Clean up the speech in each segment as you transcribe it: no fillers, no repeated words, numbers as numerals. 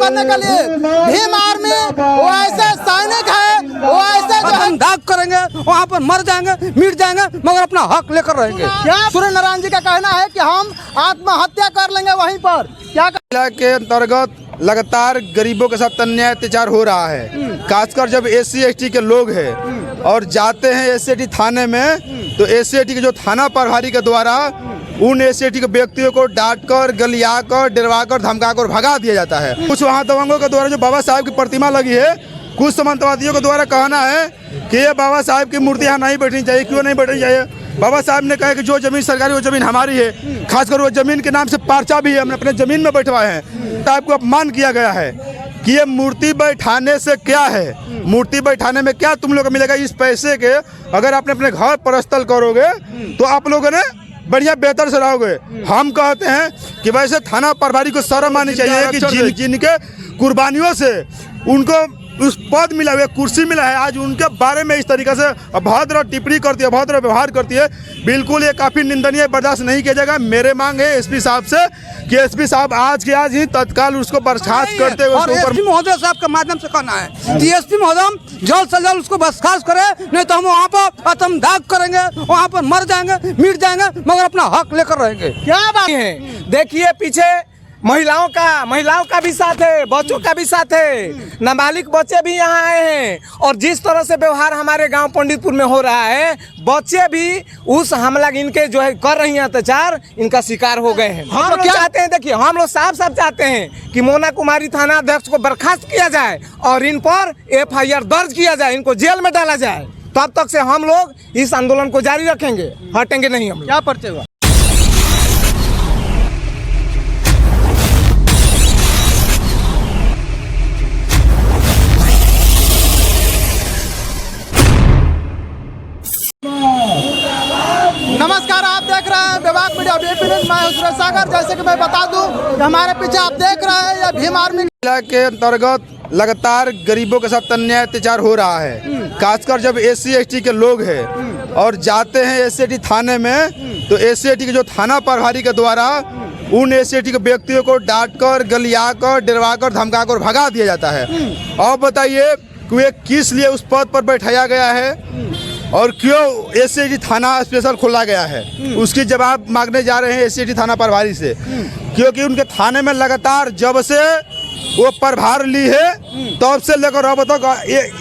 करने के लिए भीम आर्मी वो ऐसे सैनिक है, वो ऐसे जो हम दाग करेंगे, वहाँ पर मर जाएंगे, मिट जाएंगे, मगर अपना हक लेकर रहेंगे। क्या सूर्य नारायण जी का कहना है कि हम आत्महत्या कर लेंगे वहीं पर। क्या के अंतर्गत लगातार गरीबों के साथ अन्याय अत्याचार हो रहा है, खासकर जब SC/ST के लोग हैं और जाते हैं SC/ST थाने में, तो SC/ST के जो थाना प्रभारी के द्वारा उन SC/ST के व्यक्तियों को डांटकर, गलियाकर, डरवाकर, धमकाकर भगा दिया जाता है। कुछ वहाँ दबंगों के द्वारा जो बाबा साहब की प्रतिमा लगी है, कुछ सामंतवादियों के द्वारा कहना है कि ये बाबा साहब की मूर्ति यहाँ नहीं बैठनी चाहिए। क्यों नहीं बैठनी चाहिए? बाबा साहब ने कहा कि जो जमीन सरकारी वो जमीन हमारी है, खासकर वो जमीन के नाम से पर्चा भी है, हमने अपने जमीन में बैठवाए हैं। साहब को अपमान किया गया है कि ये मूर्ति बैठाने से क्या है, मूर्ति बैठाने में क्या तुम लोग को मिलेगा इस पैसे के। अगर आपने अपने घर परस्थल करोगे तो आप लोगों ने बढ़िया बेहतर से रहोगे। हम कहते हैं कि वैसे थाना प्रभारी को शर्म आनी चाहिए कि जिनके कुर्बानियों से उनको उस पद मिला हुआ, कुर्सी मिला है, आज उनके बारे में इस तरीके से अभद्र टिप्पणी करती है, अभद्र व्यवहार करती है। बिल्कुल ये काफ़ी निंदनीय, बर्दाश्त नहीं किया जाएगा। मेरे मांग है SP साहब से कि SP साहब आज के आज ही तत्काल उसको बर्खास्त करते हुए और SP महोदय साहब के माध्यम से कहना है कि SP महोदय जल्द से जल्द उसको बर्खास्त करे, नहीं तो हम वहाँ पर आत्मदाह करेंगे, वहाँ पर मर जाएंगे, मिट जाएंगे, मगर अपना हक लेकर रहेंगे। क्या बात है? देखिए पीछे महिलाओं का भी साथ है, बच्चों का भी साथ है, नाबालिग बच्चे भी यहाँ आए हैं। और जिस तरह से व्यवहार हमारे गांव पंडितपुर में हो रहा है, बच्चे भी उस हमला इनके जो है कर रही हैं अत्याचार, इनका शिकार हो गए हैं। हम लोग चाहते हैं, देखिए हम लोग साफ चाहते हैं कि मोना कुमारी थाना अध्यक्ष को बर्खास्त किया जाए और इन पर FIR दर्ज किया जाए, इनको जेल में डाला जाए। तब तक से हम लोग इस आंदोलन को जारी रखेंगे, हटेंगे नहीं हम लोग। क्या परिचय हुआ? नमस्कार, आप देख रहे हैं विभाग मीडिया BP न्यूज़। मैं सुरेश सागर। जैसे कि मैं बता दूं कि हमारे पीछे आप देख रहे हैं ये भीम आर्मी के अंतर्गत लगातार गरीबों के साथ अन्याय अत्याचार हो रहा है, खासकर जब SC/ST के लोग हैं और जाते हैं SC/ST थाने में, तो SC/ST के जो थाना प्रभारी के द्वारा उन SC/ST के व्यक्तियों को डांटकर, गलियाकर, डरवाकर, धमकाकर भगा दिया जाता है। अब बताइए कि वे किस लिए उस पद पर बैठाया गया है और क्यों SC/ST थाना स्पेशल खोला गया है, उसकी जवाब मांगने जा रहे हैं SC/ST थाना प्रभारी से। क्योंकि उनके थाने में लगातार जब से वो प्रभार ली है तब से लेकर अब तक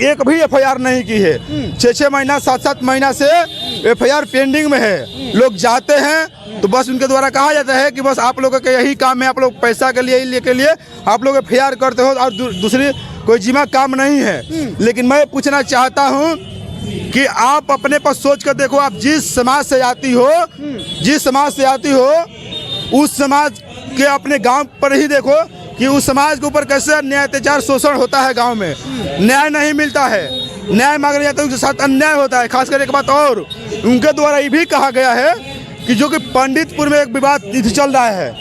एक भी FIR नहीं की है। 6-6 महीना, 7-7 महीना से FIR पेंडिंग में है। लोग जाते हैं तो बस उनके द्वारा कहा जाता है कि बस आप लोगों का यही काम है, आप लोग पैसा के लिए आप लोग FIR करते हो और दूसरी कोई जिम्मा काम नहीं है। लेकिन मैं पूछना चाहता हूँ कि आप अपने पर सोच कर देखो, आप जिस समाज से आती हो उस समाज के अपने गांव पर ही देखो कि उस समाज के ऊपर कैसे अन्याय अत्याचार शोषण होता है। गांव में न्याय नहीं मिलता है, न्याय मांगने जाते हैं उसके साथ अन्याय होता है। खासकर एक बात और उनके द्वारा ये भी कहा गया है कि जो कि पंडितपुर में एक विवाद चल रहा है,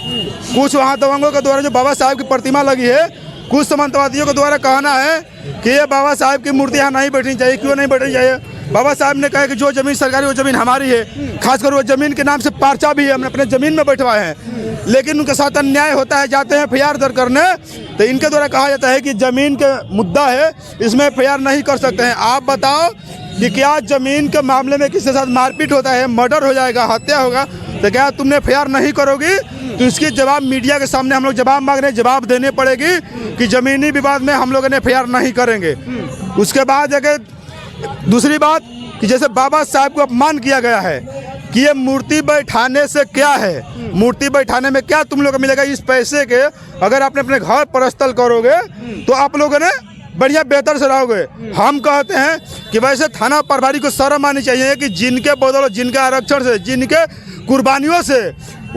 कुछ वहाँ दबंगों के द्वारा जो बाबा साहब की प्रतिमा लगी है, कुछ सामंतवादियों के द्वारा कहना है कि ये बाबा साहब की मूर्ति यहाँ नहीं बैठनी चाहिए। क्यों नहीं बैठनी चाहिए? बाबा साहब ने कहा कि जो जमीन सरकारी वो जमीन हमारी है, खासकर वो जमीन के नाम से पर्चा भी है, हमने अपने जमीन में बैठवाए हैं। लेकिन उनके साथ अन्याय होता है, जाते हैं FIR दर्ज करने, तो इनके द्वारा कहा जाता है कि जमीन का मुद्दा है, इसमें FIR नहीं कर सकते हैं। आप बताओ कि क्या जमीन के मामले में किसी के साथ मारपीट होता है, मर्डर हो जाएगा, हत्या होगा, तो क्या तुमने FIR नहीं करोगी? तो इसकी जवाब मीडिया के सामने हम लोग जवाब मांग रहे हैं, जवाब देने पड़ेगी कि जमीनी विवाद में हम लोगों ने FIR नहीं करेंगे। उसके बाद अगर दूसरी बात कि जैसे बाबा साहब को अपमान किया गया है कि ये मूर्ति बैठाने से क्या है, मूर्ति बैठाने में क्या तुम लोग को मिलेगा इस पैसे के। अगर आपने अपने घर परस्थल करोगे तो आप लोगों ने बढ़िया बेहतर से रहोगे। हम कहते हैं कि वैसे थाना प्रभारी को शर्म आनी चाहिए कि जिनके बदौलत, जिनके आरक्षण से, जिनके कुर्बानियों से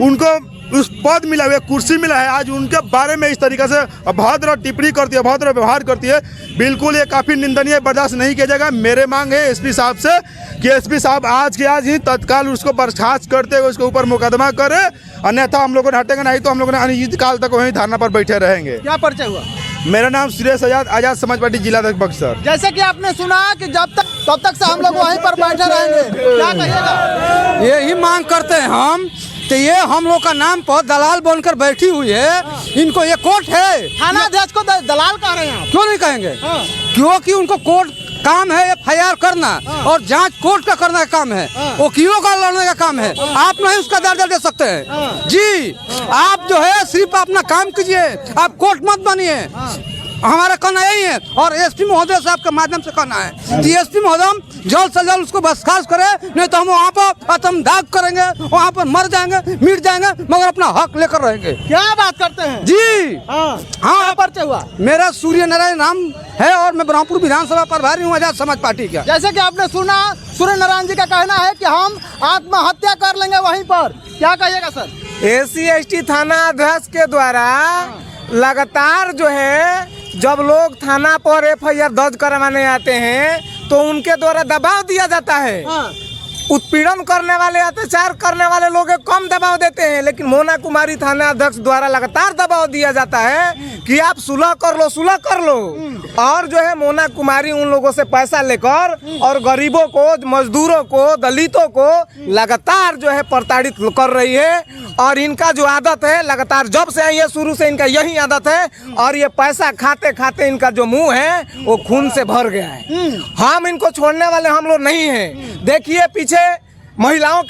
उनको उस पद मिला हुआ, कुर्सी मिला है, आज उनके बारे में इस तरीके से अभद्र टिप्पणी करती है, अभद्र व्यवहार करती है। बिल्कुल ये काफ़ी निंदनीय, बर्दाश्त नहीं किया जाएगा। मेरे मांग है SP साहब से कि SP साहब आज के आज ही तत्काल उसको बर्खास्त करते हुए उसके ऊपर मुकदमा करे, अन्यथा हम लोगों ने हटेंगे नहीं तो हम लोगों ने अनिश्चितकाल तक वहीं धरना पर बैठे रहेंगे। क्या परिचय हुआ? मेरा नाम सुरेश आजाद समाज पार्टी जिला अध्यक्ष बक्सर। जैसे कि आपने सुना कि तब तक से हम लोग वहीं पर बैठे रहेंगे, क्या कहिएगा? यही मांग करते हैं हम तो ये हम लोग का नाम पर दलाल बनकर बैठी हुई है, इनको ये कोर्ट है। थाना अध्यक्ष को दलाल कह रहे हैं आप। क्यों नहीं कहेंगे? हाँ। क्योंकि उनको कोर्ट काम है FIR करना और जांच कोर्ट का करने का काम है, वकीलों का लड़ने का काम है। आप नहीं उसका दर्जा दे सकते हैं जी। आप जो है सिर्फ अपना काम कीजिए, आप कोर्ट मत बनिए। हमारा कहना यही है और SP महोदय साहब के माध्यम से कहना है कि SP महोदय जल्द से जल्द उसको बर्खास्त करे, नहीं तो हम वहाँ पर आत्मदाह करेंगे, वहाँ पर मर जाएंगे, मिट जाएंगे, मगर अपना हक लेकर रहेंगे। क्या बात करते हैं जी हाँ, हाँ। परिचय हुआ? मेरा सूर्य नारायण नाम है और मैं ब्रह्मपुर विधानसभा प्रभारी हूँ आजाद समाज पार्टी का। जैसे कि आपने सुना, सूर्य नारायण जी का कहना है कि हम आत्महत्या कर लेंगे वहीं पर। क्या कहिएगा सर? SC/ST थाना अध्यक्ष के द्वारा लगातार जो है जब लोग थाना पर FIR दर्ज करवाने आते हैं तो उनके द्वारा दबाव दिया जाता है। हाँ। उत्पीड़न करने वाले, अत्याचार करने वाले लोग कम दबाव देते हैं, लेकिन मोना कुमारी थाना अध्यक्ष द्वारा लगातार दबाव दिया जाता है कि आप सुलह कर लो, सुलह कर लो। और जो है मोना कुमारी उन लोगों से पैसा लेकर और गरीबों को, मजदूरों को, दलितों को लगातार जो है प्रताड़ित कर रही है। और इनका जो आदत है लगातार जब से आई है शुरू से इनका यही आदत है। और ये पैसा खाते खाते इनका जो मुंह है वो खून से भर गया है। हम इनको छोड़ने वाले हम लोग नहीं हैं। देखिए पीछे महिलाओं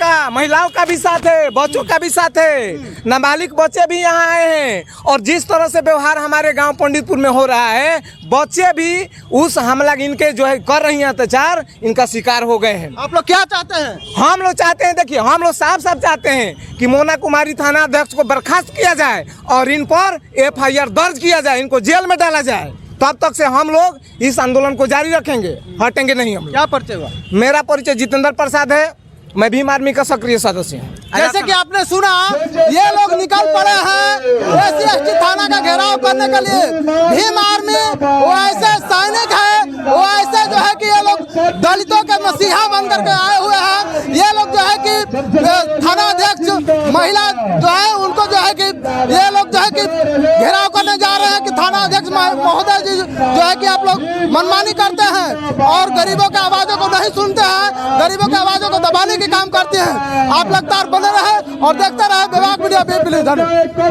का भी साथ है, बच्चों का भी साथ है, नाबालिग बच्चे भी यहाँ आए हैं। और जिस तरह से व्यवहार हमारे गांव पंडितपुर में हो रहा है, बच्चे भी उस हमला इनके जो है कर रही हैं अत्याचार, इनका शिकार हो गए हैं। आप लोग क्या चाहते हैं? हम लोग चाहते हैं, देखिए हम लोग साफ साफ चाहते हैं कि मोना कुमारी थाना अध्यक्ष को बर्खास्त किया जाए और इन पर FIR दर्ज किया जाए, इनको जेल में डाला जाए। तब तक से हम लोग इस आंदोलन को जारी रखेंगे, हटेंगे नहीं हम लोग। क्या परिचय हुआ? मेरा परिचय जितेंद्र प्रसाद है, मैं भीम आर्मी का सक्रिय सदस्य हूँ। जैसे कि आपने सुना, ये लोग निकल पड़े हैं SC/ST थाना का घेराव करने के लिए। भीम आर्मी वो ऐसे सैनिक है, वो ऐसे जो है कि ये लोग दलितों के मसीहा बन करके आए हुए हैं। ये लोग जो है कि थाना अध्यक्ष महिला जो है उनको जो है कि ये लोग जो है कि घेराव करने जा रहे हैं कि थाना अध्यक्ष महोदय जी जो है कि आप लोग मनमानी करते हैं और गरीबों के आवाजों को नहीं सुनते हैं, गरीबों के आवाजों को दबाने के काम करते हैं। आप लगातार बने रहे और देखते रहे विभाग मीडिया।